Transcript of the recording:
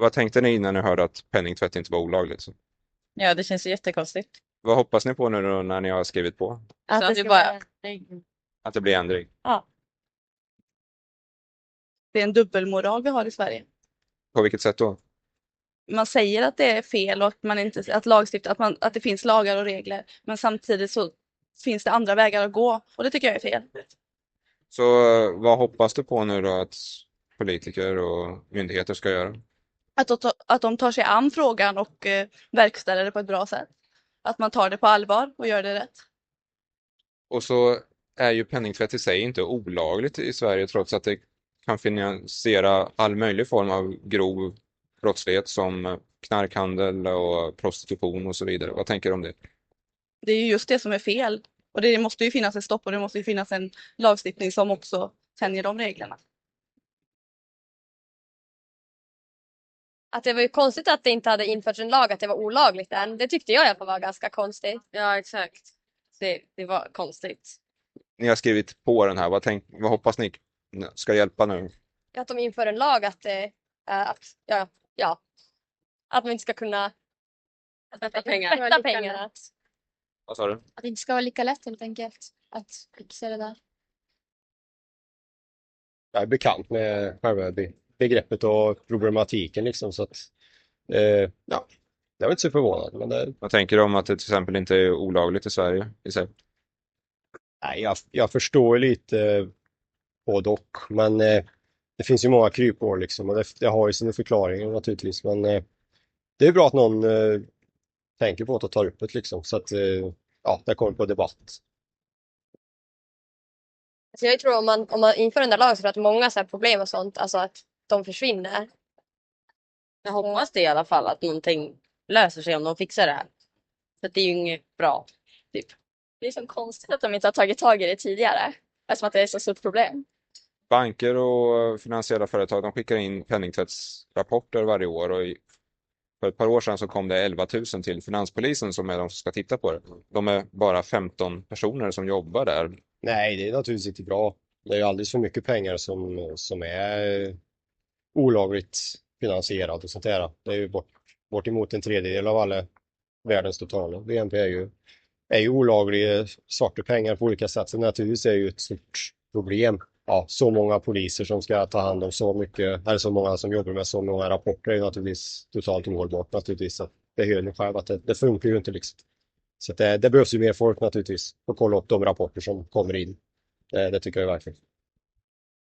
Vad tänkte ni när ni hörde att penningtvätt inte var olagligt? Så? Ja, det känns ju jättekonstigt. Vad hoppas ni på nu då när ni har skrivit på? Att det vi ska bara... vara ändring. Att det blir ändring? Ja. Det är en dubbelmoral vi har i Sverige. På vilket sätt då? Man säger att det är fel och att man inte att lagstifta, att det finns lagar och regler, men samtidigt så finns det andra vägar att gå och det tycker jag är fel. Så vad hoppas du på nu då att politiker och myndigheter ska göra? Att de tar sig an frågan och verkställer det på ett bra sätt. Att man tar det på allvar och gör det rätt. Och så är ju penningtvätt i sig inte olagligt i Sverige trots att det kan finansiera all möjlig form av grov brottslighet som knarkhandel och prostitution och så vidare. Vad tänker du om det? Det är ju just det som är fel. Och det måste ju finnas ett stopp och det måste ju finnas en lagstiftning som också tänjer de reglerna. Att det var ju konstigt att det inte hade införts en lag att det var olagligt än. Det tyckte jag i alla fall var ganska konstigt. Ja, exakt. Det var konstigt. Ni har skrivit på den här. Vad hoppas ni ska hjälpa nu? Att de inför en lag att att man inte ska kunna Tvätta pengar. tvätta pengar. Vad sa du? Att det inte ska vara lika lätt helt enkelt att fixa det där. Jag är bekant med själva begreppet och problematiken liksom så att ja, jag är inte så förvånad men Vad tänker du om att det till exempel inte är olagligt i Sverige i sig? nej, jag förstår lite både och men det finns ju många kryphål liksom och det har ju sina förklaringar naturligtvis men det är bra att någon tänker på det och tar upp det liksom så att ja, det kommer på debatt. Så jag tror om man inför den där lagen så tror jag att många så här problem och sånt, alltså att de försvinner. Jag hoppas det i alla fall att någonting löser sig om de fixar det här. För det är ju inget bra. Typ. Det är så konstigt att de inte har tagit tag i det tidigare. Eftersom att det är ett så stort problem. Banker och finansiella företag de skickar in penningtvättsrapporter varje år och för ett par år sedan så kom det 11 000 till Finanspolisen som är de som ska titta på det. De är bara 15 personer som jobbar där. Nej, det är naturligtvis inte bra. Det är ju alldeles för mycket pengar som är olagligt finansierat och sånt där. Det är ju bortemot en tredjedel av alla världens totala BNP är ju olagliga svarta pengar på olika sätt. Så naturligtvis är det ju ett stort problem. Ja, så många poliser som ska ta hand om så mycket, eller så många som jobbar med så många rapporter är ju naturligtvis totalt ohållbart naturligtvis. Så det hör ni själv att det funkar ju inte liksom. Så det behövs ju mer folk naturligtvis och kolla upp de rapporter som kommer in. Det tycker jag verkligen.